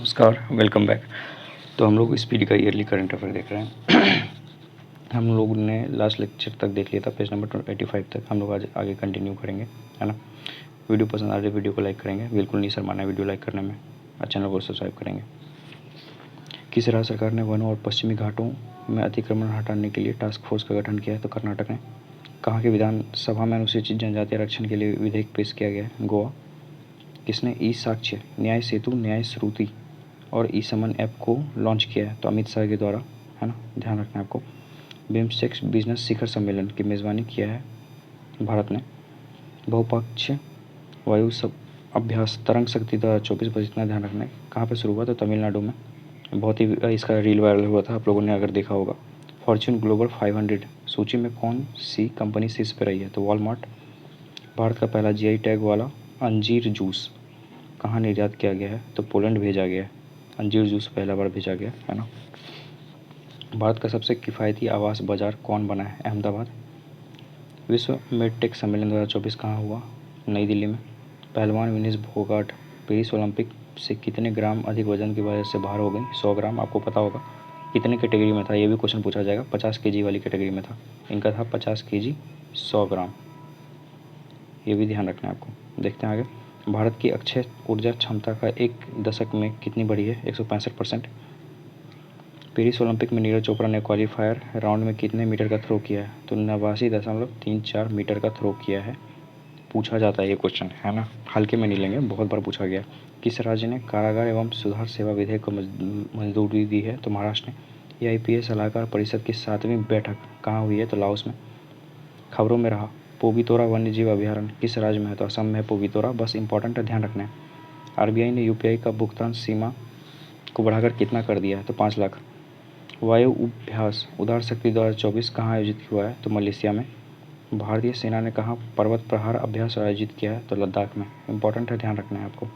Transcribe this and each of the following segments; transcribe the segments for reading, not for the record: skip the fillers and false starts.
नमस्कार, welcome back. तो हम लोग स्पीड का ईयरली करंट अफेयर देख रहे हैं। हम लोग ने लास्ट लेक्चर तक देख लिया था, पेज नंबर 85 तक। हम लोग आज आगे कंटिन्यू करेंगे, है ना। वीडियो पसंद आ रही है वीडियो को लाइक करेंगे, बिल्कुल नहीं शर्माना है वीडियो लाइक करने में, और चैनल को सब्सक्राइब करेंगे। किस राज्य सरकार ने वनों और पश्चिमी घाटों में अतिक्रमण हटाने के लिए टास्क फोर्स का गठन किया है? तो कर्नाटक ने। कहाँ की विधानसभा में अनुसूचित जनजाति आरक्षण के लिए विधेयक पेश किया गया है? गोवा। किसने ई साक्ष्य, न्याय सेतु, न्याय श्रुति और ई समन ऐप को लॉन्च किया है? तो अमित शाह के द्वारा, है ना, ध्यान रखना है आपको। बिम्स्टेक बिजनेस शिखर सम्मेलन की मेज़बानी किया है भारत ने। बहुपक्षीय वायु सब अभ्यास तरंग शक्ति 2024 पर इतना ध्यान रखना है। कहाँ पर शुरू हुआ? तो तमिलनाडु में। बहुत ही इसका रील वायरल हुआ था, आप लोगों ने अगर देखा होगा। फॉर्च्यून ग्लोबल 500 सूची में कौन सी कंपनी शीर्ष पर रही है? तो वॉलमार्ट। भारत का पहला जीआई टैग वाला अंजीर जूस कहाँ निर्यात किया गया है? तो पोलैंड भेजा गया है। अंजीर जूस पहला बार भेजा गया है ना। भारत का सबसे किफ़ायती आवास बाजार कौन बना है? अहमदाबाद। विश्व मेडटेक सम्मेलन 2024 कहाँ हुआ? नई दिल्ली में। पहलवान विनेश फोगाट पेरिस ओलंपिक से कितने ग्राम अधिक वजन की वजह से बाहर हो गई? 100 ग्राम। आपको पता होगा कितने कैटेगरी में था, ये भी क्वेश्चन पूछा जाएगा। 50 केजी वाली कैटेगरी में था, इनका था 50 केजी 100 ग्राम, ये भी ध्यान रखना है आपको। देखते हैं आगे। भारत की अक्षय ऊर्जा क्षमता का एक दशक में कितनी बढ़ी है? 165%। पेरिस ओलंपिक में नीरज चोपड़ा ने क्वालिफायर राउंड में कितने मीटर का थ्रो किया है? तो 89.34 मीटर का थ्रो किया है। पूछा जाता है ये क्वेश्चन, है ना, हल्के में नहीं लेंगे, बहुत बार पूछा गया। किस राज्य ने कारागार एवं सुधार सेवा विधेयक को मंजूरी दी है? तो महाराष्ट्र ने। AIPS सलाहकार परिषद की 7वीं बैठक कहाँ हुई है? तो लाओस में। खबरों में रहा पोवितोरा वन्यजीव अभयारण्य किस राज्य में है? तो असम में है पोवितोरा। बस इंपॉर्टेंट है, ध्यान रखना है। RBI ने UPI का भुगतान सीमा को बढ़ाकर कितना कर दिया है? तो 5 लाख। वायु अभ्यास उदार शक्ति 2024 कहाँ आयोजित हुआ है? तो मलेशिया में। भारतीय सेना ने कहाँ पर्वत प्रहार अभ्यास आयोजित किया है? तो लद्दाख में। इंपॉर्टेंट है, ध्यान रखना है आपको।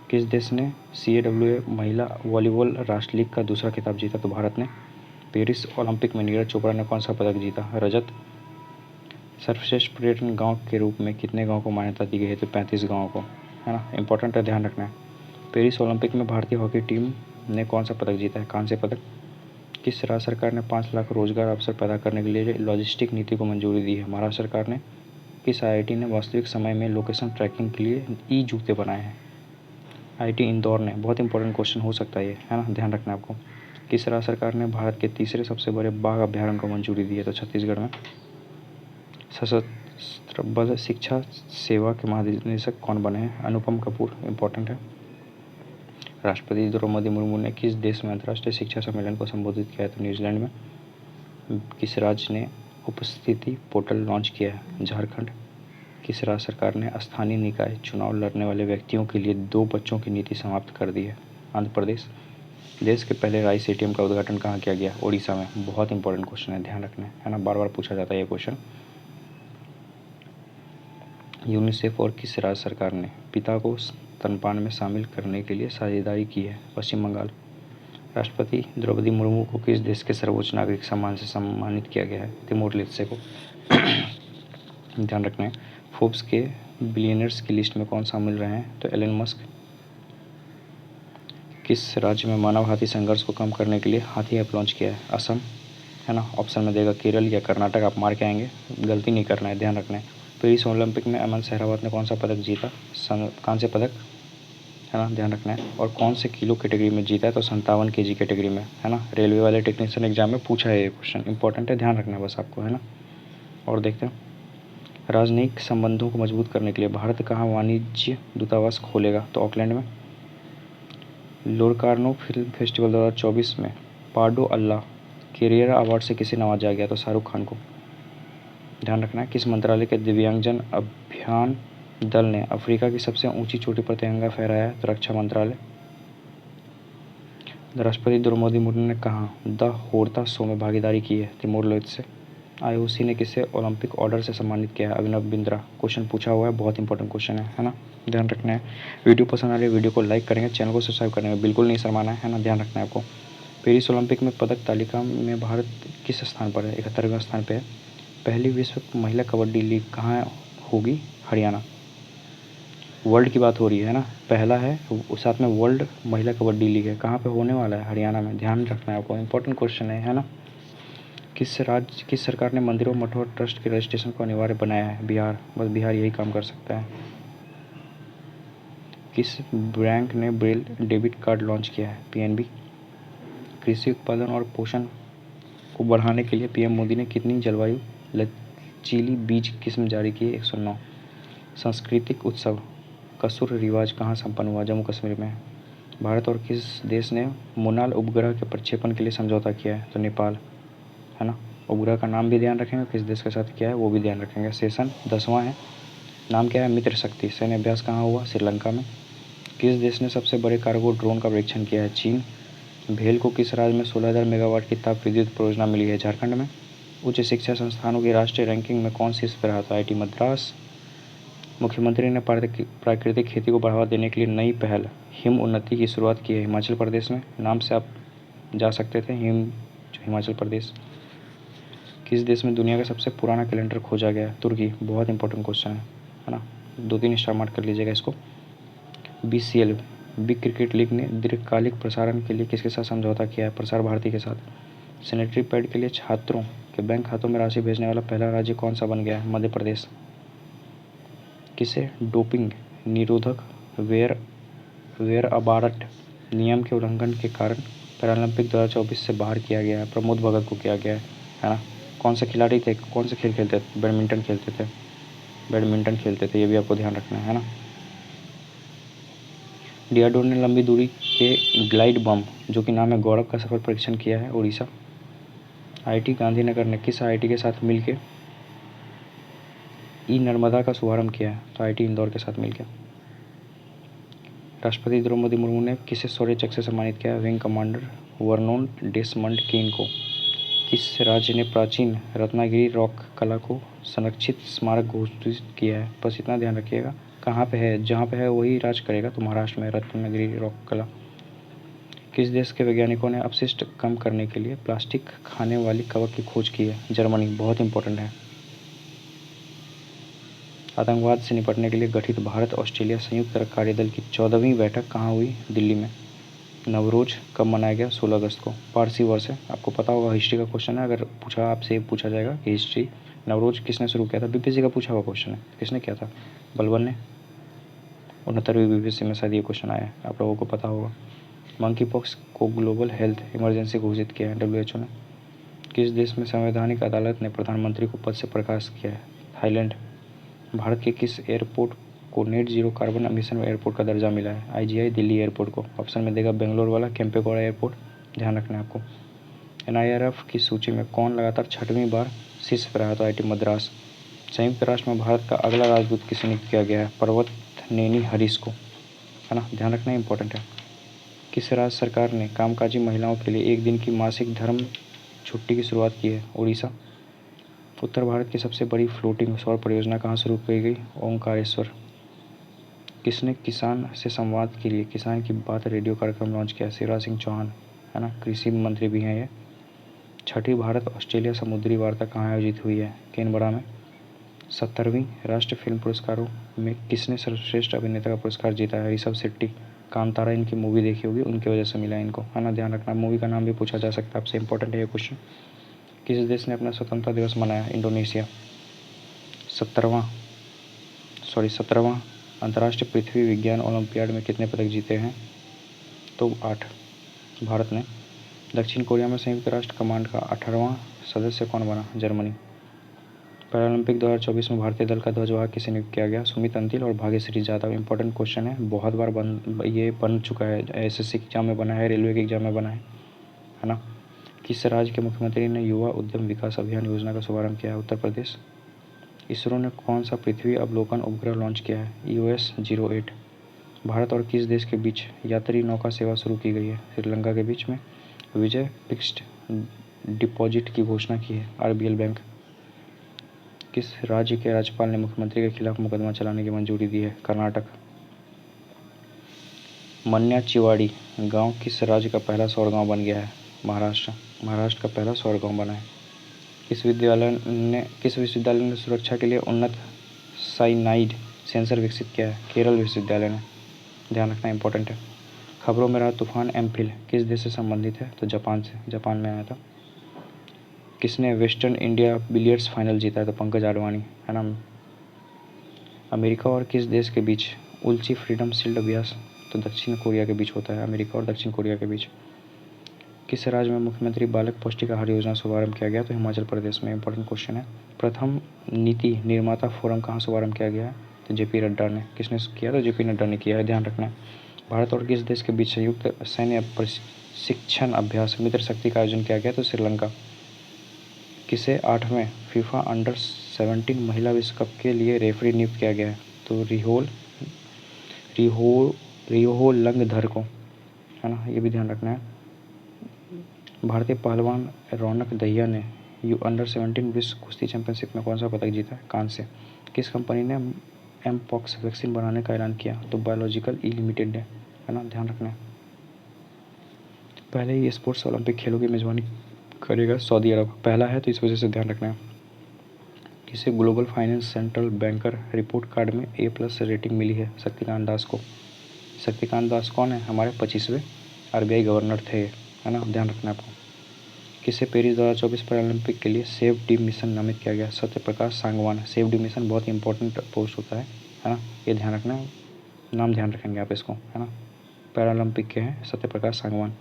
किस देश ने CAWA महिला वॉलीबॉल राष्ट्र लीग का दूसरा खिताब जीता? तो भारत ने। पेरिस ओलंपिक में नीरज चोपड़ा ने कौन सा पदक जीता? रजत। सर्वश्रेष्ठ पर्यटन गांव के रूप में कितने गांव को मान्यता दी गई है? तो 35 गाँव को, है ना। इंपॉर्टेंट है, ध्यान रखना है। पेरिस ओलंपिक में भारतीय हॉकी टीम ने कौन सा पदक जीता है? कांस्य पदक। किस राज्य सरकार ने 5 लाख रोजगार अवसर पैदा करने के लिए लॉजिस्टिक नीति को मंजूरी दी है? महाराष्ट्र सरकार ने। किस IIT ने वास्तविक समय में लोकेशन ट्रैकिंग के लिए जूते बनाए हैं? IIT इंदौर ने। बहुत इंपॉर्टेंट क्वेश्चन हो सकता है ये, है ना, ध्यान रखना है आपको। किस राज्य सरकार ने भारत के तीसरे सबसे बड़े बाघ अभ्यारण्य को मंजूरी दी है? तो छत्तीसगढ़ में। सशस्त्र बल शिक्षा सेवा के महानिदेशक कौन बने हैं? अनुपम कपूर। इंपॉर्टेंट है। राष्ट्रपति द्रौपदी मुर्मू ने किस देश में अंतर्राष्ट्रीय शिक्षा सम्मेलन को संबोधित किया है? तो न्यूजीलैंड में। किस राज्य ने उपस्थिति पोर्टल लॉन्च किया है? झारखंड। किस राज्य सरकार ने स्थानीय निकाय चुनाव लड़ने वाले व्यक्तियों के लिए 2 बच्चों की नीति समाप्त कर दी है? आंध्र प्रदेश। देश के पहले राइस ATM का उद्घाटन कहाँ किया गया? ओडिशा में। बहुत इंपॉर्टेंट क्वेश्चन है, ध्यान रखना है ना, बार बार पूछा जाता है ये क्वेश्चन। यूनिसेफ और किस राज्य सरकार ने पिता को स्तनपान में शामिल करने के लिए साझेदारी की है? पश्चिम बंगाल। राष्ट्रपति द्रौपदी मुर्मू को किस देश के सर्वोच्च नागरिक सम्मान से सम्मानित किया गया है? तिमोर लेत्से को। ध्यान रखना है। फोर्ब्स के बिलियनर्स की लिस्ट में कौन शामिल रहे हैं? तो एलन मस्क। किस राज्य में मानव हाथी संघर्ष को कम करने के लिए हाथी ऐप लॉन्च किया है? असम, है ना। ऑप्शन में देगा केरल या कर्नाटक, आप मार के आएंगे, गलती नहीं करना है, ध्यान रखना है। पेरिस ओलंपिक में अमन सहरावत ने कौन सा पदक जीता? कांस्य पदक, है ना, ध्यान रखना है। और कौन से किलो कैटेगरी में जीता है? तो 57 kg कैटेगरी में, है ना। रेलवे वाले टेक्नीशियन एग्जाम में पूछा है ये क्वेश्चन, इंपॉर्टेंट है, ध्यान रखना है बस आपको, है ना। और देखते हैं राजनयिक संबंधों को मजबूत करने के लिए भारत कहाँ वाणिज्य दूतावास खोलेगा? तो ऑकलैंड में। लोरकार्नो फिल्म फेस्टिवल 2024 में पार्डो अल्लाह कैरियर अवार्ड से किसे नवाजा गया? तो शाहरुख खान को। ध्यान रखना है। किस मंत्रालय के दिव्यांगजन अभियान दल ने अफ्रीका की सबसे ऊंची चोटी पर तिरंगा फहराया है? तो रक्षा मंत्रालय। राष्ट्रपति द्रौपदी मुर्मू ने कहा द होरता शो में भागीदारी की है? तिमोर लेत्से। IOC ने किसे ओलंपिक ऑर्डर से सम्मानित किया है? अभिनव बिंद्रा। क्वेश्चन पूछा हुआ है, बहुत इंपॉर्टेंट क्वेश्चन है ना, ध्यान रखना है। वीडियो पसंद आ रही है वीडियो को लाइक करेंगे, चैनल को सब्सक्राइब करने में बिल्कुल नहीं शर्माना है ना, ध्यान रखना है आपको। पेरिस ओलंपिक में पदक तालिका में भारत किस स्थान पर है? 71वें स्थान पर है। पहली विश्व महिला कबड्डी लीग कहाँ होगी? हरियाणा। वर्ल्ड की बात हो रही है ना, पहला है साथ में वर्ल्ड महिला कबड्डी लीग है, कहाँ पे होने वाला है, हरियाणा में, ध्यान रखना है आपको, इंपॉर्टेंट क्वेश्चन है ना। किस सरकार ने मंदिरों मठों और ट्रस्ट के रजिस्ट्रेशन को अनिवार्य बनाया है? बिहार, बस बिहार यही काम कर सकता है। किस बैंक ने ब्रेल डेबिट कार्ड लॉन्च किया है? पीएनबी। कृषि उत्पादन और पोषण को बढ़ाने के लिए पीएम मोदी ने कितनी जलवायु लचीली बीज किस्म जारी की? 109। सांस्कृतिक उत्सव कसुर रिवाज कहाँ संपन्न हुआ? जम्मू कश्मीर में। भारत और किस देश ने मोनाल उपग्रह के प्रक्षेपण के लिए समझौता किया है? तो नेपाल, है ना। उपग्रह का नाम भी ध्यान रखेंगे, किस देश के साथ किया है वो भी ध्यान रखेंगे। सेशन 10वां है, नाम क्या है? मित्र शक्ति। सैन्य अभ्यास कहाँ हुआ? श्रीलंका में। किस देश ने सबसे बड़े कार्गो ड्रोन का परीक्षण किया है? चीन। भेल को किस राज्य में 16,000 मेगावाट की ताप विद्युत परियोजना मिली है? झारखंड में। उच्च शिक्षा संस्थानों की राष्ट्रीय रैंकिंग में कौन शीर्ष पर रहा था? आईआईटी मद्रास। मुख्यमंत्री ने प्राकृतिक खेती को बढ़ावा देने के लिए नई पहल हिम उन्नति की शुरुआत की है हिमाचल प्रदेश में, नाम से आप जा सकते थे हिमाचल प्रदेश। किस देश में दुनिया का सबसे पुराना कैलेंडर खोजा गया? तुर्की। बहुत इंपॉर्टेंट क्वेश्चन है ना, 2-3 स्टार मार्क कर लीजिएगा इसको। बीसीएल बिग क्रिकेट लीग ने दीर्घकालिक प्रसारण के लिए किसके साथ समझौता किया है? प्रसार भारती के साथ। सैनिटरी पैड के लिए छात्रों के बैंक खातों में राशि भेजने वाला पहला राज्य कौन सा बन गया है? मध्य प्रदेश। किसे डोपिंग निरोधक वेयरअबारट नियम के उल्लंघन के कारण पैरालंपिक 2024 से बाहर किया गया है? प्रमोद भगत को किया गया है ना। कौन से खिलाड़ी थे, कौन से खेल खेलते थे? बैडमिंटन खेलते थे, ये भी आपको ध्यान रखना है ना। डीआरडीओ ने लंबी दूरी के ग्लाइड बम जो कि नाम है गौरव का सफल परीक्षण किया है उड़ीसा। आईआईटी गांधीनगर ने किस आईआईटी के साथ मिलकर ई नर्मदा का शुभारंभ किया है? तो आईआईटी इंदौर के साथ मिलकर। राष्ट्रपति द्रौपदी मुर्मू ने किसे शौर्य चक्र से सम्मानित किया? विंग कमांडर वर्नोन डेसमंड कीन को। किस राज्य ने प्राचीन रत्नागिरी रॉक कला को संरक्षित स्मारक घोषित किया है? बस इतना ध्यान रखिएगा, कहाँ पे है, जहाँ पे है वही राज करेगा। तो महाराष्ट्र में रत्नागिरी रॉक कला। किस देश के वैज्ञानिकों ने अपशिष्ट कम करने के लिए प्लास्टिक खाने वाली कवक की खोज की है? जर्मनी। बहुत इंपॉर्टेंट है। आतंकवाद से निपटने के लिए गठित भारत ऑस्ट्रेलिया संयुक्त कार्यदल की 14वीं बैठक कहाँ हुई? दिल्ली में। नवरोज कब मनाया गया? 16 अगस्त को। पारसी वर्ष है, आपको पता होगा, हिस्ट्री का क्वेश्चन है। अगर आपसे पूछा जाएगा कि हिस्ट्री नवरोज किसने शुरू किया था, बीपीएससी का पूछा हुआ क्वेश्चन है, किसने किया था? बलबन ने। 69वीं बीपीएससी में शायद ये क्वेश्चन आया है, आप लोगों को पता होगा। मंकी पॉक्स को ग्लोबल हेल्थ इमरजेंसी घोषित किया है डब्ल्यूएचओ ने। किस देश में संवैधानिक अदालत ने प्रधानमंत्री को पद से बर्खास्त किया है? थाईलैंड। भारत के किस एयरपोर्ट को net zero carbon emission airport का दर्जा मिला है? आईजीआई दिल्ली एयरपोर्ट को। ऑप्शन में देगा बेंगलोर वाला केम्पेगौड़ा एयरपोर्ट, ध्यान रखना है आपको। एनआईआरएफ की सूची में कौन लगातार 6वीं बार शीर्ष पर रहा? तो आईआईटी मद्रास। संयुक्त राष्ट्र में भारत का अगला राजदूत किसे नियुक्त किया गया है? पर्वत नेनी हरीश को, है ना, ध्यान रखना इंपॉर्टेंट है। किस राज्य सरकार ने कामकाजी महिलाओं के लिए 1 दिन की मासिक धर्म छुट्टी की शुरुआत की है? उड़ीसा। उत्तर भारत की सबसे बड़ी फ्लोटिंग सौर परियोजना कहाँ शुरू की गई? ओंकारेश्वर। किसने किसान से संवाद के लिए किसान की बात रेडियो कार्यक्रम लॉन्च किया? शिवराज सिंह चौहान, है ना, कृषि मंत्री भी हैं ये। 6ठी भारत ऑस्ट्रेलिया समुद्री वार्ता कहाँ आयोजित हुई है? केनबरा में। 70वीं राष्ट्रीय फिल्म पुरस्कारों में किसने सर्वश्रेष्ठ अभिनेता का पुरस्कार जीता है? ऋषभ शेट्टी। कांतारा इनकी मूवी देखी होगी, उनकी वजह से मिला इनको, है ना, ध्यान रखना। मूवी का नाम भी पूछा जा सकता है आपसे, इंपॉर्टेंट है ये क्वेश्चन। किस देश ने अपना स्वतंत्रता दिवस मनाया? इंडोनेशिया। 17वां अंतर्राष्ट्रीय पृथ्वी विज्ञान ओलंपियाड में कितने पदक जीते हैं? तो 8 भारत ने। दक्षिण कोरिया में संयुक्त राष्ट्र कमांड का 18वां सदस्य कौन बना? जर्मनी। पैरालंपिक 2024 में भारतीय दल का ध्वजवाहक किसे नियुक्त किया गया? सुमित अंतिल और भाग्यश्री यादव। इंपॉर्टेंट क्वेश्चन है, बहुत बार ये बन चुका है, एसएससी एग्जाम में बना है, रेलवे के एग्जाम में बना है ना। किस राज्य के मुख्यमंत्री ने युवा उद्यम विकास अभियान योजना का शुभारंभ किया है? उत्तर प्रदेश। इसरो ने कौन सा पृथ्वी अवलोकन उपग्रह लॉन्च किया है? EOS-08। भारत और किस देश के बीच यात्री नौका सेवा शुरू की गई है? श्रीलंका के बीच में। विजय फिक्स्ड डिपॉजिट की घोषणा की है आरबीएल बैंक। किस राज्य के राज्यपाल ने मुख्यमंत्री के खिलाफ मुकदमा चलाने की मंजूरी दी है? कर्नाटक। मन्याचिवाड़ी गांव किस राज्य का पहला सौर गांव बन गया है? महाराष्ट्र। महाराष्ट्र का पहला सौर गांव बना है। किस विश्वविद्यालय ने सुरक्षा के लिए उन्नत साइनाइड सेंसर विकसित किया है? केरल विश्वविद्यालय ने, ध्यान रखना इंपॉर्टेंट है। खबरों में रहा तूफान एम्फिल किस देश से संबंधित है? तो जापान से, जापान में आया था। किसने वेस्टर्न इंडिया बिलियर्ड्स फाइनल जीता है? तो पंकज आडवाणी, है ना। अमेरिका और किस देश के बीच उल्ची फ्रीडम शील्ड अभ्यास? तो दक्षिण कोरिया के बीच होता है, अमेरिका और दक्षिण कोरिया के बीच। किस राज्य में मुख्यमंत्री बालक पौष्टिक आहार योजना शुभारंभ किया गया? तो हिमाचल प्रदेश में, इंपॉर्टेंट क्वेश्चन है। प्रथम नीति निर्माता फोरम कहाँ शुभारंभ किया गया है? तो जेपी नड्डा ने, किसने किया? तो जेपी नड्डा ने किया है, ध्यान रखना है। भारत और किस देश के बीच संयुक्त सैन्य प्रशिक्षण अभ्यास मित्र शक्ति का आयोजन किया गया? तो श्रीलंका। किसे 8वें फीफा अंडर-17 महिला विश्व कप के लिए रेफरी नियुक्त किया गया है? तो रिहो लंगधर को, है ना, ये भी ध्यान रखना है। भारतीय पहलवान रौनक दहिया ने अंडर-17 विश्व कुश्ती चैंपियनशिप में कौन सा पदक जीता है? कांस्य। किस कंपनी ने एमपॉक्स वैक्सीन बनाने का ऐलान किया? तो बायोलॉजिकल ई लिमिटेड ने, है ना, ध्यान रखना है। पहले ही स्पोर्ट्स ओलंपिक खेलों की मेजबानी करेगा सऊदी अरब, पहला है तो इस वजह से ध्यान रखना है। किसे global finance central banker report card में A+ रेटिंग मिली है? शक्तिकांत दास को। शक्तिकांत दास कौन है? हमारे 25वें RBI गवर्नर थे, है ना, ध्यान रखना है आपको। किसे पेरिस 2024 पैरालंपिक के लिए सेफ डी मिशन नामित किया गया? Satyaprakash Sangwan. Safe D mission बहुत ही इंपॉर्टेंट पोस्ट होता है ना, ये ध्यान रखना है, नाम ध्यान रखेंगे आप इसको, है ना। पैरालंपिक के हैं सत्यप्रकाश सांगवान।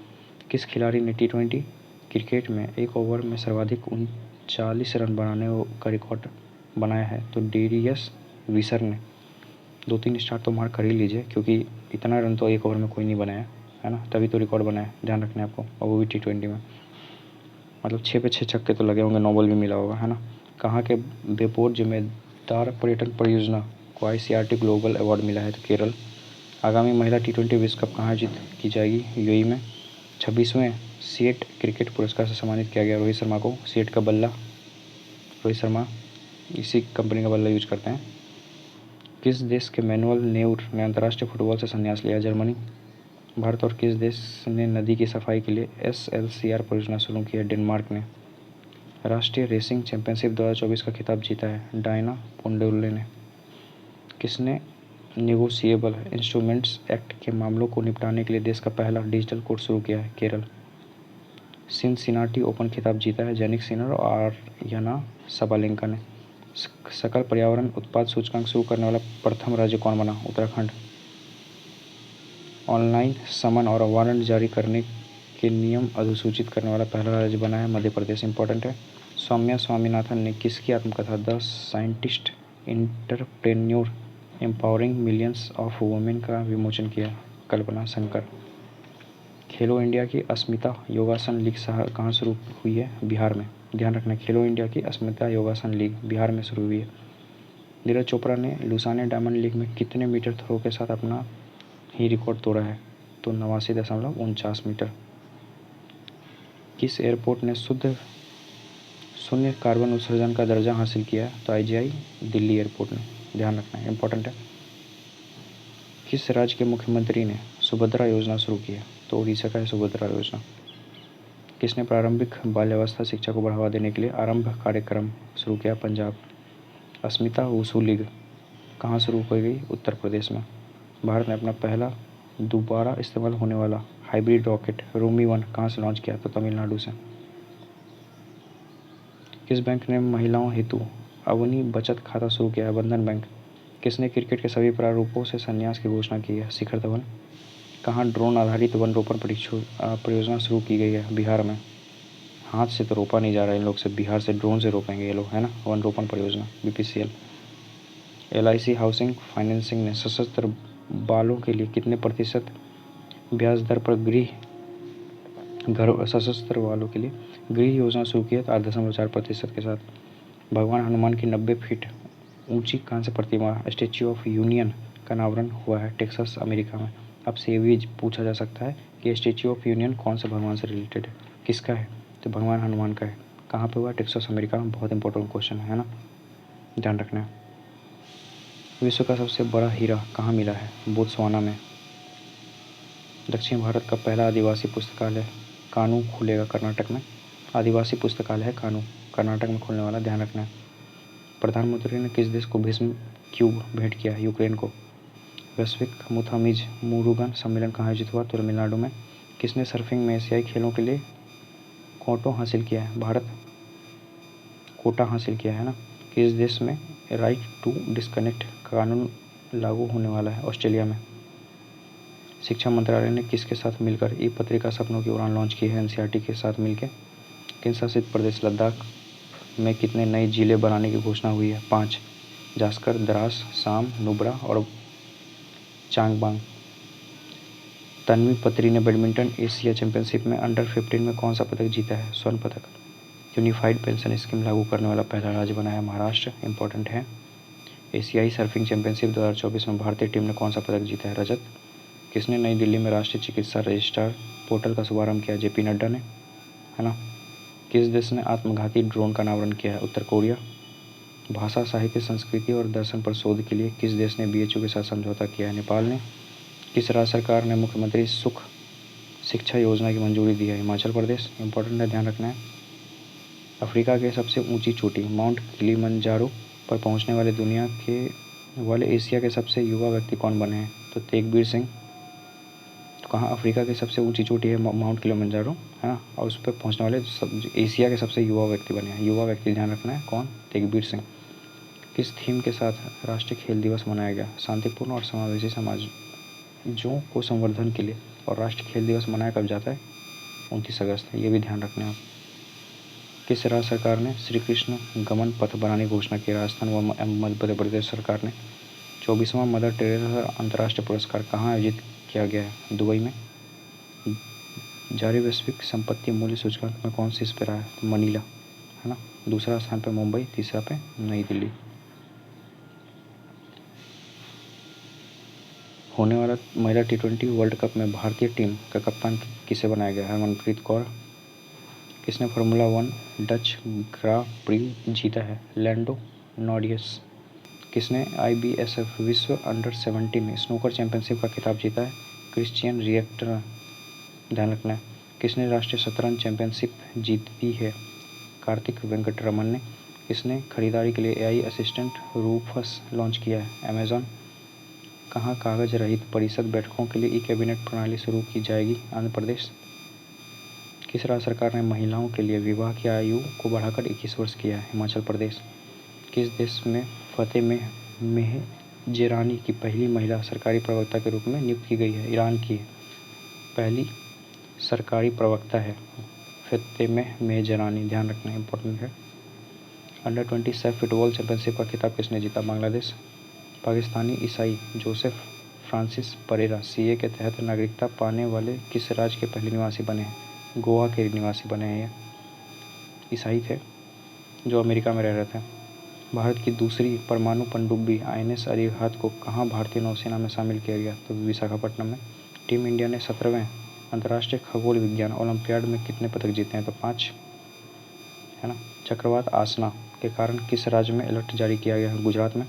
किस खिलाड़ी ने T20 क्रिकेट में एक ओवर में सर्वाधिक 39 रन बनाने का रिकॉर्ड बनाया है? तो डेरियस विसर ने। 2-3 स्टार तो मार्क कर ही लीजिए, क्योंकि इतना रन तो एक ओवर में कोई नहीं बनाया, है ना, तभी तो रिकॉर्ड बनाया, ध्यान रखना है आपको, और वो भी T20 में। मतलब 6 पे 6 छक्के तो लगे होंगे, नोबल भी मिला होगा, है ना। कहाँ के बेपोर्ट जिम्मेदार पर्यटन परियोजना को ICRT ग्लोबल अवार्ड मिला है? तो केरल। आगामी महिला T20 विश्व कप कहाँ आयोजित की जाएगी? UAE में। 26वें सीएट क्रिकेट पुरस्कार से सम्मानित किया गया रोहित शर्मा को। सीएट का बल्ला, रोहित शर्मा इसी कंपनी का बल्ला यूज करते हैं। किस देश के मैनुअल नेउर ने अंतर्राष्ट्रीय फुटबॉल से संन्यास लिया? जर्मनी। भारत और किस देश ने नदी की सफाई के लिए SLCR परियोजना शुरू की है? डेनमार्क ने। राष्ट्रीय रेसिंग चैंपियनशिप 2024 का खिताब जीता है? डायना पोंडोले ने। किसने नेगोशिएबल इंस्ट्रूमेंट्स एक्ट के मामलों को निपटाने के लिए देश का पहला डिजिटल कोर्ट शुरू किया है? केरल। सिनसिनाटी ओपन खिताब जीता है? जैनिक सिनर और आर्याना साबालेंका ने। सकल पर्यावरण उत्पाद सूचकांक शुरू करने वाला प्रथम राज्य कौन बना? उत्तराखंड। ऑनलाइन समन और वारंट जारी करने के नियम अधिसूचित करने वाला पहला राज्य बना है मध्य प्रदेश, इंपॉर्टेंट है। सौम्या स्वामीनाथन ने किसकी आत्मकथा the scientist entrepreneur empowering millions of women का विमोचन किया? कल्पना शंकर। खेलो इंडिया की अस्मिता योगासन लीग कहाँ शुरू हुई है? बिहार में, ध्यान रखना। खेलो इंडिया की अस्मिता योगासन लीग बिहार में शुरू हुई है। नीरज चोपड़ा ने लुसाने डायमंड लीग में कितने मीटर थ्रो के साथ अपना ही रिकॉर्ड तोड़ा है? तो 89.49 मीटर। किस एयरपोर्ट ने शून्य कार्बन उत्सर्जन का दर्जा हासिल किया है? तो IGI दिल्ली एयरपोर्ट ने, ध्यान रखना है, इंपॉर्टेंट है। किस राज्य के मुख्यमंत्री ने सुभद्रा योजना शुरू की है? तो उड़ीसा का है सुभद्रा योजना। किसने प्रारंभिक बाल्यावस्था शिक्षा को बढ़ावा देने के लिए आरंभ कार्यक्रम शुरू किया? पंजाब। अस्मिता वुशु लीग कहाँ शुरू की गई? उत्तर प्रदेश में। भारत ने अपना पहला दोबारा इस्तेमाल होने वाला हाइब्रिड रॉकेट रोमी 1 कहाँ से लॉन्च किया? तो तमिलनाडु से। किस बैंक ने महिलाओं हेतु अवनी बचत खाता शुरू किया है? बंधन बैंक। किसने क्रिकेट के सभी प्रारूपों से संन्यास की घोषणा की है? शिखर धवन। कहाँ ड्रोन आधारित वन रोपण परियोजना शुरू की गई है? बिहार में। हाथ से तो रोपा नहीं जा रहा है इन लोग से, बिहार से ड्रोन से रोपेंगे ये लोग, है ना, वन रोपण परियोजना BPCL। LIC हाउसिंग फाइनेंसिंग ने सशस्त्र बालों के लिए कितने प्रतिशत ब्याज दर पर सशस्त्र वालों के लिए गृह योजना शुरू की है? 8.4% के साथ। भगवान हनुमान की 90 फीट ऊंची कांस्य प्रतिमा स्टैच्यू ऑफ यूनियन का अनावरण हुआ है टेक्सास, अमेरिका में। आपसे ये भी पूछा जा सकता है कि स्टैच्यू ऑफ यूनियन कौन से भगवान से रिलेटेड है? किसका है? तो भगवान हनुमान का है। कहाँ पे हुआ? टेक्सास, अमेरिका में। बहुत इंपॉर्टेंट क्वेश्चन है ना, ध्यान रखना है। विश्व का सबसे बड़ा हीरा कहाँ मिला है? बोत्सवाना में। दक्षिण भारत का पहला आदिवासी पुस्तकालय कानू खुलेगा कर्नाटक में। आदिवासी पुस्तकालय है कानू, कर्नाटक में खुलने वाला, ध्यान रखना है। प्रधानमंत्री ने किस देश को भीष्म क्यूब भेंट किया यूक्रेन को। वैश्विक मुथामिज मुरुगन सम्मेलन कहाँ आयोजित हुआ? तमिलनाडु में। किसने सर्फिंग में एशियाई खेलों के लिए कोटा हासिल किया है? भारत कोटा हासिल किया है ना। किस देश में राइट टू डिस्कनेक्ट कानून लागू होने वाला है? ऑस्ट्रेलिया में। शिक्षा मंत्रालय ने किसके साथ मिलकर ई पत्रिका सपनों की उड़ान लॉन्च की है? एनसीईआरटी के साथ मिलकर। केंद्र शासित प्रदेश लद्दाख में कितने नए जिले बनाने की घोषणा हुई है? 5। जास्कर, द्रास, साम, नुब्रा और चांगबांग। तन्वी पत्री ने बैडमिंटन एशिया चैंपियनशिप में अंडर-15 में कौन सा पदक जीता है? स्वर्ण पदक। यूनिफाइड पेंशन स्कीम लागू करने वाला पहला राज्य बना है महाराष्ट्र। इंपॉर्टेंट है। एशियाई सर्फिंग चैंपियनशिप 2024 में भारतीय टीम ने कौन सा पदक जीता है? रजत। किसने नई दिल्ली में राष्ट्रीय चिकित्सा रजिस्ट्रार पोर्टल का शुभारंभ किया? जेपी नड्डा ने, है ना। किस देश ने आत्मघाती ड्रोन का अनावरण किया है? उत्तर कोरिया। भाषा, साहित्य, संस्कृति और दर्शन पर शोध के लिए किस देश ने बीएचयू के साथ समझौता किया है? नेपाल ने। किस राज्य सरकार ने मुख्यमंत्री सुख शिक्षा योजना की मंजूरी दी है? हिमाचल प्रदेश। इंपॉर्टेंट है, ध्यान रखना है। अफ्रीका के सबसे ऊंची चोटी माउंट किलिमंजारो पर पहुंचने वाले एशिया के सबसे युवा व्यक्ति कौन बने हैं? तो तेगबीर सिंह। तो कहाँ अफ्रीका की सबसे ऊंची चोटी है? माउंट किलिमंजारो, है ना। और उस पर पहुंचने वाले एशिया के सबसे युवा व्यक्ति बने हैं। युवा व्यक्ति ध्यान रखना है, कौन? तेगबीर सिंह। किस थीम के साथ राष्ट्रीय खेल दिवस मनाया गया? शांतिपूर्ण और समावेशी समाजों को संवर्धन के लिए। और राष्ट्रीय खेल दिवस मनाया कब जाता है? 29 अगस्त। ये भी ध्यान रखना है आप। किस राज्य सरकार ने श्री कृष्ण गमन पथ बनाने की घोषणा की? राजस्थान व मध्य प्रदेश सरकार ने। 24वां मदर टेरेसा अंतर्राष्ट्रीय पुरस्कार कहाँ आयोजित किया गया है? दुबई में। जारी वैश्विक संपत्ति मूल्य सूचकांक में कौन शीर्ष पे रहा है? मनीला, है ना। दूसरा स्थान पे मुंबई, तीसरा पे नई दिल्ली। होने वाला महिला T20 वर्ल्ड कप में भारतीय टीम का कप्तान किसे बनाया गया? हरमनप्रीत कौर। किसने फार्मूला 1 डच ग्रां प्री जीता है? Lando Norris. किसने IBSF विश्व अंडर-17 स्नूकर चैंपियनशिप का खिताब जीता है? Christian Richter. ध्यान रखना है। किसने राष्ट्रीय शतरंज चैंपियनशिप जीती है? कार्तिक वेंकटरमन ने। किसने खरीदारी के लिए AI असिस्टेंट रूफस लॉन्च किया है? अमेजॉन। कहाँ कागज रहित परिषद बैठकों के लिए ई-कैबिनेट प्रणाली शुरू की जाएगी? आंध्र प्रदेश। किस राज्य सरकार ने महिलाओं के लिए विवाह की आयु को बढ़ाकर 21 वर्ष किया है? हिमाचल प्रदेश। किस देश में फतेह मेहजेरानी की पहली महिला सरकारी प्रवक्ता के रूप में नियुक्त की गई है? ईरान की पहली सरकारी प्रवक्ता है फतेह मेहजेरानी। ध्यान रखना इंपॉर्टेंट है। अंडर-20 सैफ फुटबॉल चैंपियनशिप का खिताब किसने जीता? बांग्लादेश। पाकिस्तानी ईसाई जोसेफ फ्रांसिस परेरा CA के तहत नागरिकता पाने वाले किस राज्य के पहले निवासी बने हैं? गोवा के निवासी बने हैं। ये ईसाई थे जो अमेरिका में रह रहे थे। भारत की दूसरी परमाणु पनडुब्बी INS अरिहंत को कहाँ भारतीय नौसेना में शामिल किया गया? तो विशाखापट्टनम में। टीम इंडिया ने 17वें अंतर्राष्ट्रीय खगोल विज्ञान ओलंपियाड में कितने पदक जीते हैं? तो 5, है ना। चक्रवात आसना के कारण किस राज्य में अलर्ट जारी किया गया है? गुजरात में।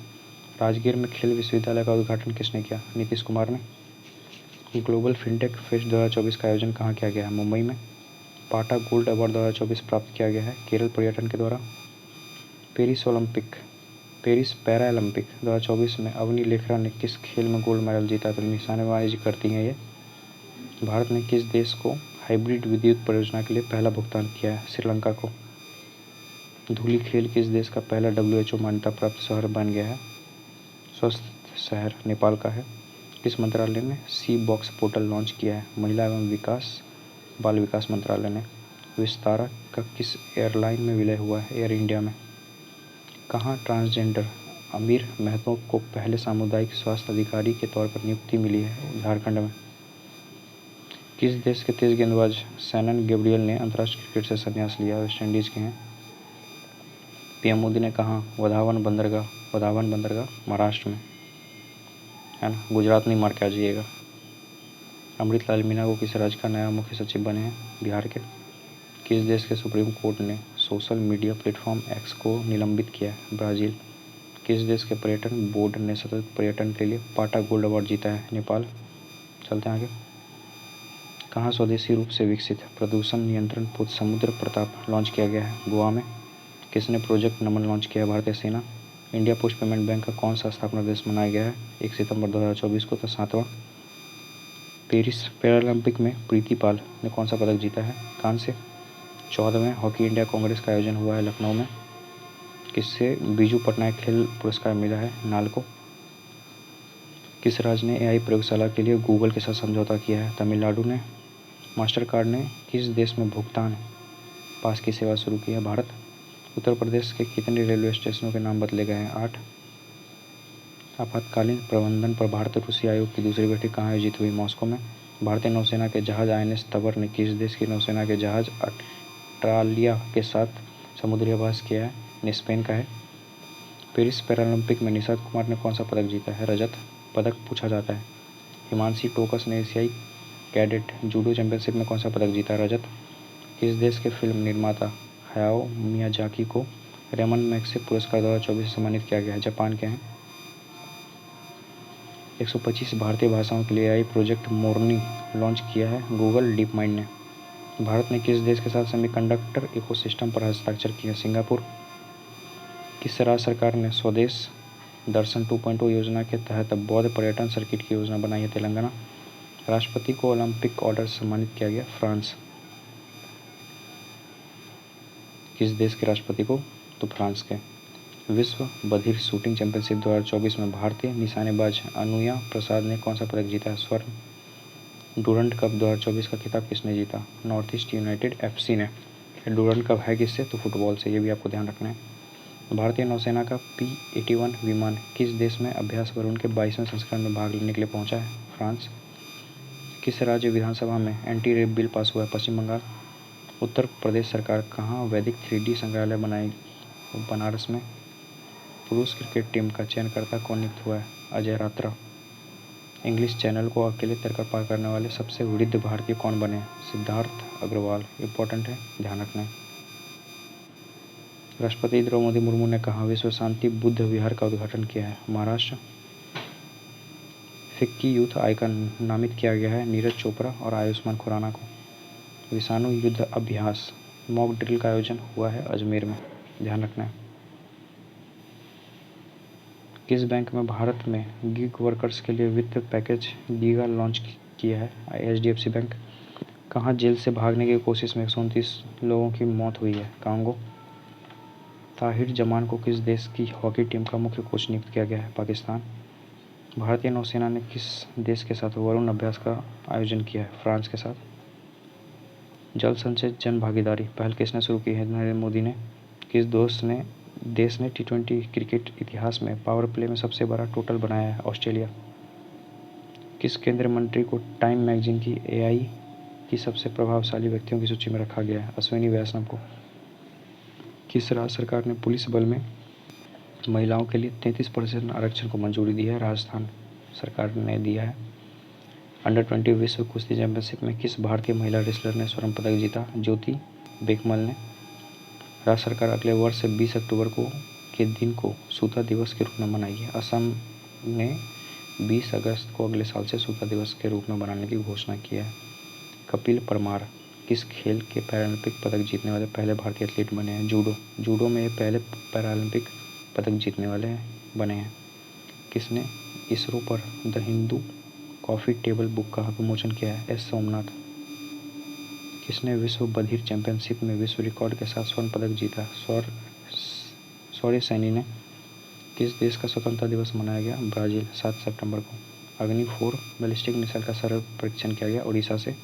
राजगीर में खेल विश्वविद्यालय का उद्घाटन किसने किया? नीतीश कुमार ने। ग्लोबल फिनटेक फेस्ट 2024 का आयोजन कहाँ किया गया है? मुंबई में। पाटा गोल्ड अवार्ड 2024 प्राप्त किया गया है केरल पर्यटन के द्वारा। पेरिस पैरालंपिक 2024 में अवनी लेखरा ने किस खेल में गोल्ड मेडल जीता? तो निशानेबाजी करती हैं ये। भारत ने किस देश को हाइब्रिड विद्युत परियोजना के लिए पहला भुगतान किया है? श्रीलंका को। धूलिखेल किस देश का पहला WHO मान्यता प्राप्त शहर बन गया है? स्वस्थ शहर नेपाल का है। किस मंत्रालय ने सी बॉक्स पोर्टल लॉन्च किया है? महिला एवं बाल विकास मंत्रालय ने। विस्तारा का किस एयरलाइन में विलय हुआ है? एयर इंडिया में। कहाँ ट्रांसजेंडर अमीर महतो को पहले सामुदायिक स्वास्थ्य अधिकारी के तौर पर नियुक्ति मिली है? झारखंड में। किस देश के तेज गेंदबाज सैनन गैब्रियल ने अंतर्राष्ट्रीय क्रिकेट से संन्यास लिया? वेस्ट इंडीज के हैं। PM मोदी ने कहा वधावन बंदरगाह महाराष्ट्र में, है ना। गुजरात नहीं मार के आ जाइएगा। अमृतलाल मीना को किस राज्य का नया मुख्य सचिव बने हैं? बिहार के। किस देश के सुप्रीम कोर्ट ने सोशल मीडिया प्लेटफॉर्म X को निलंबित किया है? ब्राज़ील। किस देश के पर्यटन बोर्ड ने सतत पर्यटन के लिए पाटा गोल्ड अवार्ड जीता है? नेपाल। चलते हैं आगे। कहाँ स्वदेशी रूप से विकसित प्रदूषण नियंत्रण पोत समुद्र प्रताप लॉन्च किया गया है? गोवा में। किसने प्रोजेक्ट नमन लॉन्च किया है? भारतीय सेना। इंडिया पोस्ट पेमेंट बैंक का कौन सा स्थापना दिवस मनाया गया है? 1 सितंबर 2024 को। तो 7वां। पेरिस पैरालंपिक में प्रीति पाल ने कौन सा पदक जीता है? कांस्य। 14वें हॉकी इंडिया कांग्रेस का आयोजन हुआ है लखनऊ में। किससे बीजू पटनायक खेल पुरस्कार मिला है? नाल को। किस राज्य ने एआई प्रयोगशाला के लिए गूगल के साथ समझौता किया है? तमिलनाडु ने। मास्टर कार्ड ने किस देश में भुगतान पास की सेवा शुरू की है? भारत। उत्तर प्रदेश के कितने रेलवे स्टेशनों के नाम बदले गए हैं? 8। आपातकालीन प्रबंधन पर भारत रूसी आयोग की दूसरी बैठक कहाँ आयोजित हुई? मॉस्को में। भारतीय नौसेना के जहाज INS तबर ने किस देश की नौसेना के जहाज अट्रालिया के साथ समुद्री अभ्यास किया है? स्पेन का है। पेरिस पैरालंपिक में निषाद कुमार ने कौन सा पदक जीता है? रजत पदक पूछा जाता है। हिमांशी टोकस ने एशियाई कैडेट जूडो चैंपियनशिप में कौन सा पदक जीता? रजत। किस देश के फिल्म निर्माता हायाओ मियाजाकी को रेमन मैग्सेसे पुरस्कार 2024 से सम्मानित किया गया है? जापान के हैं। 125 भारतीय भाषाओं के लिए AI प्रोजेक्ट मोरनी लॉन्च किया है गूगल डीप माइंड ने। भारत ने किस देश के साथ सेमीकंडक्टर इकोसिस्टम पर हस्ताक्षर किया? सिंगापुर। किस राज्य सरकार ने स्वदेश दर्शन 2.0 योजना के तहत बौद्ध पर्यटन सर्किट की योजना बनाई है? तेलंगाना। राष्ट्रपति को ओलंपिक ऑर्डर से सम्मानित किया गया? फ्रांस। किस देश के राष्ट्रपति को? तो फ्रांस के। विश्व बधिर शूटिंग चैंपियनशिप 2024 में भारतीय निशानेबाज अनुया प्रसाद ने कौन सा पदक जीता है? स्वर्ण। डूरंड कप 2024 का खिताब किसने जीता? नॉर्थ ईस्ट यूनाइटेड FC ने। डूरंड कप है किससे? तो फुटबॉल से। ये भी आपको ध्यान रखना है। भारतीय नौसेना का P-81 विमान किस देश में अभ्यास वरुण के 22वें संस्करण में भाग लेने के लिए पहुंचा है? फ्रांस। किस राज्य विधानसभा में एंटी रेप बिल पास हुआ है? पश्चिम बंगाल। उत्तर प्रदेश सरकार कहाँ वैदिक 3D संग्रहालय बनाएगी? बनारस में। पुरुष क्रिकेट टीम का चयनकर्ता कौन नियुक्त हुआ है? अजय रात्रा। इंग्लिश चैनल को अकेले तैरकर पार करने वाले सबसे वृद्ध भारतीय कौन बने? सिद्धार्थ अग्रवाल। इंपॉर्टेंट है, ध्यान रखना है। राष्ट्रपति द्रौपदी मुर्मू ने कहाँ विश्व शांति बुद्ध विहार का उद्घाटन किया है? महाराष्ट्र। फिक्की यूथ आइकन नामित किया गया है नीरज चोपड़ा और आयुष्मान खुराना को। विषाणु युद्ध अभ्यास मॉक ड्रिल का आयोजन हुआ है अजमेर में, ध्यान रखना है। किस बैंक में भारत में गिग वर्कर्स के लिए वित्त पैकेज गीगा लॉन्च किया है? HDFC bank. कहाँ जेल से भागने की कोशिश में 129 लोगों की मौत हुई है? कांगो। ताहिर जमान को किस देश की हॉकी टीम का मुख्य कोच नियुक्त किया गया है? पाकिस्तान। भारतीय नौसेना ने किस देश के साथ वरुण अभ्यास का आयोजन किया है? फ्रांस के साथ। जल संचय जन भागीदारी पहल किसने शुरू की है? नरेंद्र मोदी ने। किस देश ने T20 क्रिकेट इतिहास में पावर प्ले में सबसे बड़ा टोटल बनाया है? ऑस्ट्रेलिया। किस केंद्रीय मंत्री को टाइम मैगजीन की AI की सबसे प्रभावशाली व्यक्तियों की सूची में रखा गया है? अश्विनी वैष्णव को। किस राज्य सरकार ने पुलिस बल में महिलाओं के लिए 33% आरक्षण को मंजूरी दी है? राजस्थान सरकार ने दिया है। अंडर 20 विश्व कुश्ती चैंपियनशिप में किस भारतीय महिला रेसलर ने स्वर्ण पदक जीता? ज्योति बेकमल ने। राज्य सरकार अगले वर्ष से 20 अक्टूबर के दिन को सूता दिवस के रूप में मनाएगी। असम ने 20 अगस्त को अगले साल से सूता दिवस के रूप में मनाने की घोषणा की है। कपिल परमार किस खेल के पैरालंपिक पदक जीतने वाले पहले भारतीय एथलीट बने हैं? जूडो में ये पहले पैरालंपिक पदक जीतने वाले बने हैं। किसने इसरो पर the Hindu coffee table book का विमोचन किया है? S सोमनाथ। किसने विश्व बधिर चैंपियनशिप में विश्व रिकॉर्ड के साथ स्वर्ण पदक जीता? शौर्य सैनी ने। किस देश का स्वतंत्रता दिवस मनाया गया? ब्राज़ील 7 सितंबर को। अग्नि 4 बैलिस्टिक मिसाइल का सरल परीक्षण किया गया उड़ीसा से।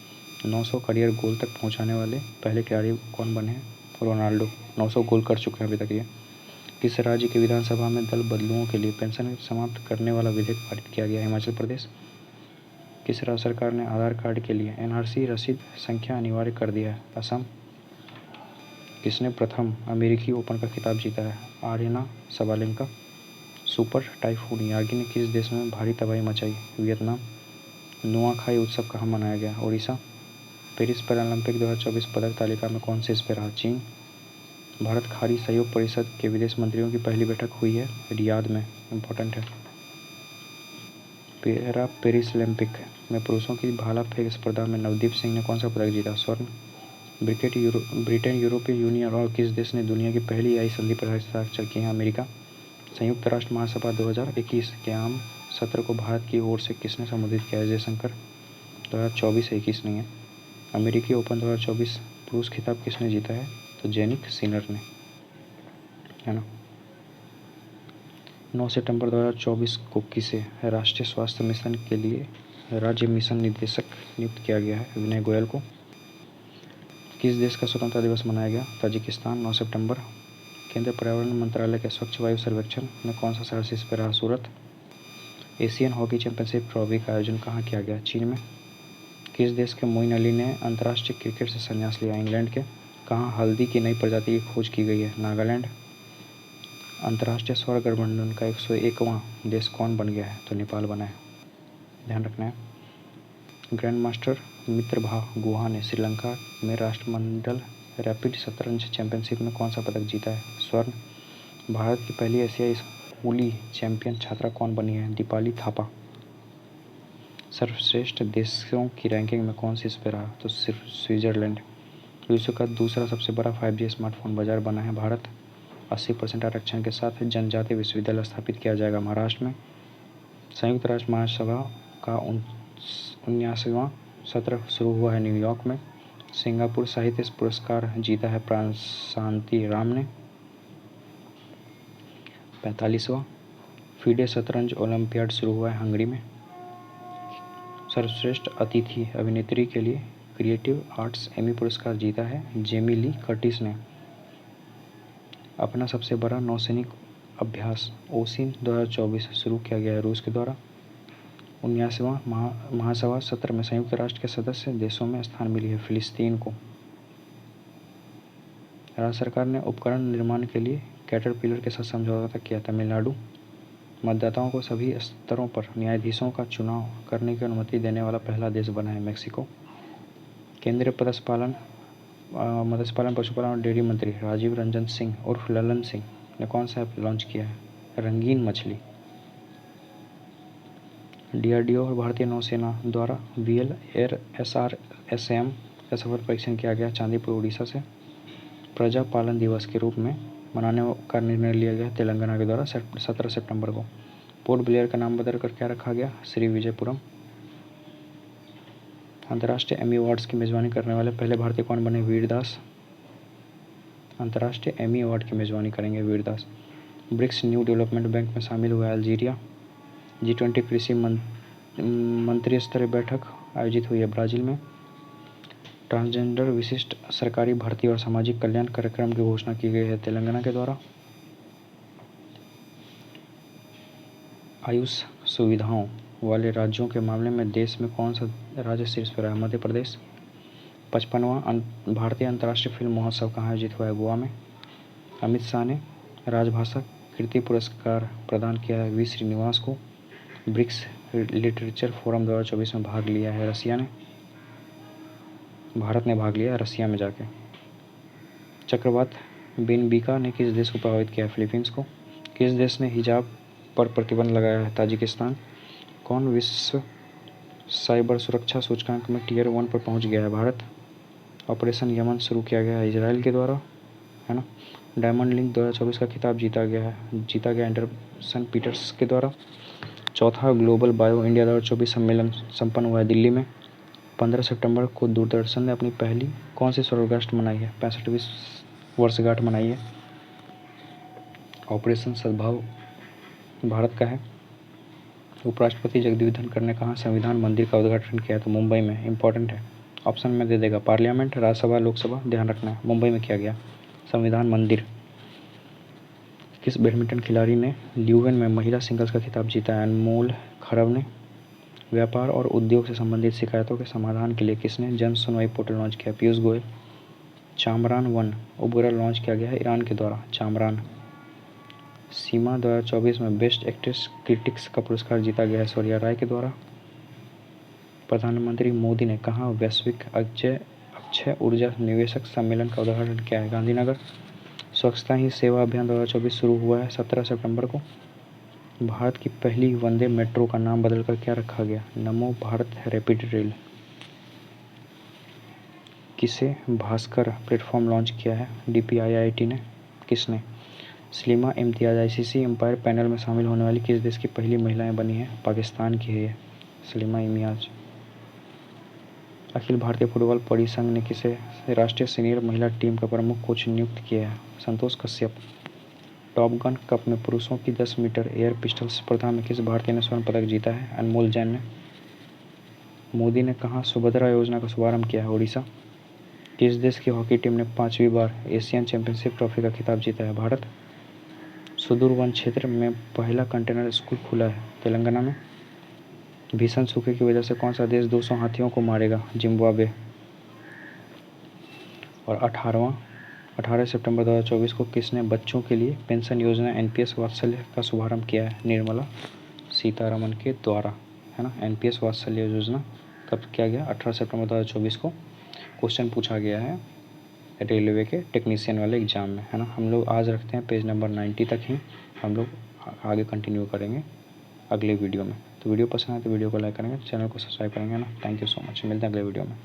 900 करियर गोल तक पहुंचाने वाले पहले खिलाड़ी कौन बने हैं? रोनाल्डो। 900 गोल कर चुके हैं अभी तक ये। किस राज्य की विधानसभा में दल बदलुओं के लिए पेंशन समाप्त करने वाला विधेयक पारित किया गया? हिमाचल प्रदेश। किस राज्य सरकार ने आधार कार्ड के लिए NRC रसीद संख्या अनिवार्य कर दिया है? असम। किसने प्रथम अमेरिकी ओपन का खिताब जीता है? Aryna Sabalenka. Super typhoon Yagi ने किस देश में भारी तबाही मचाई? वियतनाम। नुआखाई उत्सव कहाँ मनाया गया? उड़ीसा। पेरिस पैरालंपिक 2024 पदक तालिका में कौन से पे रहा? चीन। भारत खाड़ी सहयोग परिषद के विदेश मंत्रियों की पहली बैठक हुई है रियाद में, इम्पोर्टेंट है। पैरा पेरिस ओलंपिक में पुरुषों की भाला फेंक स्पर्धा में नवदीप सिंह ने कौन सा पदक जीता? स्वर्ण। ब्रिटेन यूरोपीय यूनियन और किस देश ने दुनिया की पहली AI संधि पर हस्ताक्षर किए हैं? अमेरिका। संयुक्त राष्ट्र महासभा 2021 के आम सत्र को भारत की ओर से किसने संबोधित किया है? जयशंकर। 2024 है, 21 नहीं है। अमेरिकी ओपन 2024 पुरुष खिताब किसने जीता है? तो जेनिक सिनर ने, है ना। 9 सितंबर 2024 को किसे राष्ट्रीय स्वास्थ्य मिशन के लिए राज्य मिशन निदेशक नियुक्त किया गया है? विनय गोयल को। किस देश का स्वतंत्रता दिवस मनाया गया? ताजिकिस्तान। 9 सितंबर। केंद्रीय पर्यावरण मंत्रालय के स्वच्छ वायु सर्वेक्षण में कौन सा शहर शीर्ष पर रहा? सूरत। एशियन हॉकी चैंपियनशिप ट्रॉफी का आयोजन कहाँ किया गया? चीन में। किस देश के मोइन अली ने अंतर्राष्ट्रीय क्रिकेट से संन्यास लिया? इंग्लैंड के। कहाँ हल्दी की नई प्रजाति की खोज की गई है? नागालैंड। अंतर्राष्ट्रीय सौर गठबंधन का 101वां देश कौन बन गया है? तो नेपाल बना है, ध्यान रखना है। ग्रैंड मास्टर मित्रभा गुहा ने श्रीलंका में राष्ट्रमंडल रैपिड शतरंज चैंपियनशिप में कौन सा पदक जीता है? स्वर्ण। भारत की पहली एशियाई स्कूली चैंपियन छात्रा कौन बनी है? दीपाली थापा। सर्वश्रेष्ठ देशों की रैंकिंग में कौन शीर्ष पे रहा? तो सिर्फ स्विट्जरलैंड। विश्व का दूसरा सबसे बड़ा 5G स्मार्टफोन बाजार बना है भारत। 80% आरक्षण के साथ जनजातीय विश्वविद्यालय स्थापित किया जाएगा महाराष्ट्र में। संयुक्त राष्ट्र महासभा का 79वां सत्र शुरू हुआ है न्यूयॉर्क में। सिंगापुर साहित्य पुरस्कार जीता है शांति राम ने। 45वां फीडे शतरंज ओलंपियाड शुरू हुआ है हंगरी में। सर्वश्रेष्ठ अतिथि अभिनेत्री के लिए क्रिएटिव आर्ट्स एमी पुरस्कार जीता है जेमी ली कर्टिस ने। अपना सबसे बड़ा नौसैनिक अभ्यास ओसिन 2024 शुरू किया गया है रूस के द्वारा। 79वां महासभा सत्र में संयुक्त राष्ट्र के सदस्य देशों में स्थान मिली है फिलिस्तीन को। राज्य सरकार ने उपकरण निर्माण के लिए कैटरपिलर के साथ समझौता किया तमिलनाडु। मतदाताओं को सभी स्तरों पर न्यायाधीशों का चुनाव करने की अनुमति देने वाला पहला देश बना है मेक्सिको। केंद्रीय मत्स्य पालन पशुपालन और डेयरी मंत्री राजीव रंजन सिंह उर्फ ललन सिंह ने कौन सा ऐप लॉन्च किया है? रंगीन मछली। DRDO और भारतीय नौसेना द्वारा VLSRSM का सफल परीक्षण किया गया चांदीपुर उड़ीसा से। प्रजा पालन दिवस के रूप में मनाने का निर्णय लिया गया तेलंगाना के द्वारा 17 सितंबर को। पोर्ट ब्लेयर का नाम बदलकर क्या रखा गया? श्री विजयपुरम। अंतर्राष्ट्रीय एमी अवार्ड्स की मेजबानी करने वाले पहले भारतीय कौन बने? वीरदास। अंतर्राष्ट्रीय एमी अवार्ड की मेजबानी करेंगे Vir Das. BRICS New Development Bank में शामिल हुआ अल्जीरिया। G20 कृषि मंत्री स्तरीय बैठक आयोजित हुई है ब्राजील में। ट्रांसजेंडर विशिष्ट सरकारी भर्ती और सामाजिक कल्याण कार्यक्रम की घोषणा की गई है तेलंगाना के द्वारा। आयुष सुविधाओं वाले राज्यों के मामले में देश में कौन सा राज्य शीर्ष पर है? मध्य प्रदेश। 55वां भारतीय अंतर्राष्ट्रीय फिल्म महोत्सव कहाँ आयोजित हुआ है? गोवा में। अमित शाह ने राजभाषा कीर्ति पुरस्कार प्रदान किया है V श्रीनिवास को। ब्रिक्स लिटरेचर फोरम 2024 में भाग लिया है भारत ने भाग लिया रसिया में जाके। चक्रवात बेनबीका ने किस देश को प्रभावित किया? फिलीपींस को। किस देश ने हिजाब पर प्रतिबंध लगाया है? ताजिकिस्तान। कौन विश्व साइबर सुरक्षा सूचकांक में Tier 1 पर पहुंच गया है? भारत। ऑपरेशन यमन शुरू किया गया है इजराइल के द्वारा, है ना। डायमंड लीग 2024 का खिताब जीता गया एंडरसन पीटर्स के द्वारा। चौथा ग्लोबल बायो इंडिया 2024 सम्मेलन संपन्न हुआ है दिल्ली में। 15 सितंबर को दूरदर्शन ने अपनी पहली कौन सी स्वर्णगांठ मनाई है? 65वीं वर्षगांठ मनाई है। ऑपरेशन सद्भाव भारत का है। उपराष्ट्रपति जगदीप धनखड़ ने कहाँ संविधान मंदिर का उद्घाटन किया? तो मुंबई में। इंपॉर्टेंट है, ऑप्शन में दे देगा पार्लियामेंट, राज्यसभा, लोकसभा, ध्यान रखना है। मुंबई में किया गया संविधान मंदिर। किस बैडमिंटन खिलाड़ी ने ल्यूवेन में महिला सिंगल्स का खिताब जीता है? अनमोल खरब ने। व्यापार और उद्योग से संबंधित शिकायतों के समाधान के लिए किसने जन सुनवाई पोर्टल लॉन्च किया? पीयूष गोयल। चामरान 1 उपग्रह लॉन्च किया गया है ईरान के द्वारा, चामरान। सीमा 2024 में बेस्ट एक्ट्रेस क्रिटिक्स का पुरस्कार जीता गया है ऐश्वर्या राय के द्वारा। प्रधानमंत्री मोदी ने कहाँ वैश्विक अक्षय ऊर्जा निवेशक सम्मेलन का उद्घाटन किया है? गांधीनगर। स्वच्छता ही सेवा अभियान 2024 शुरू हुआ है 17 सितंबर को। भारत की पहली वंदे मेट्रो का नाम बदलकर क्या रखा गया? नमो भारत रैपिड रेल। किसे भास्कर प्लेटफॉर्म लॉन्च किया है? DPIIT ने। किसने? सलीमा इम्तियाज़ आईसीसी एम्पायर पैनल में शामिल होने वाली किस देश की पहली महिलाएं बनी हैं? पाकिस्तान की है ये सलीमा इम्तियाज़। अखिल भारतीय फुटबॉल परिसंघ ने किसे राष्ट्रीय सीनियर महिला टीम का प्रमुख कोच नियुक्त किया है? संतोष कश्यप। टॉप गन कप में पुरुषों की 10 मीटर एयर पिस्टल स्पर्धा में किस भारतीय ने स्वर्ण पदक जीता है? अनमोल जैन ने। मोदी ने कहाँ सुभद्रा योजना का शुभारंभ किया है? ओडिशा। किस देश की हॉकी टीम ने 5वीं बार एशियन चैंपियनशिप ट्रॉफी का खिताब जीता है? भारत। सुदूर वन क्षेत्र में पहला कंटेनर स्कूल खुला है तेलंगाना में। भीषण सूखे की वजह से कौन सा देश 200 हाथियों को मारेगा? जिम्बाब्वे। और 18 सितंबर 2024 को किसने बच्चों के लिए पेंशन योजना एनपीएस वात्सल्य का शुभारंभ किया है? निर्मला सीतारमण के द्वारा, है ना। एनपीएस वात्सल्य योजना कब किया गया? 18 सितंबर 2024 को क्वेश्चन पूछा गया है रेलवे के टेक्नीशियन वाले एग्जाम में, है ना। हम लोग आज रखते हैं पेज नंबर 90 तक ही, हम लोग आगे कंटिन्यू करेंगे अगले वीडियो में। तो वीडियो पसंद आए तो वीडियो को लाइक करेंगे, चैनल को सब्सक्राइब करेंगे ना। थैंक यू सो मच, मिलते हैं अगले वीडियो में।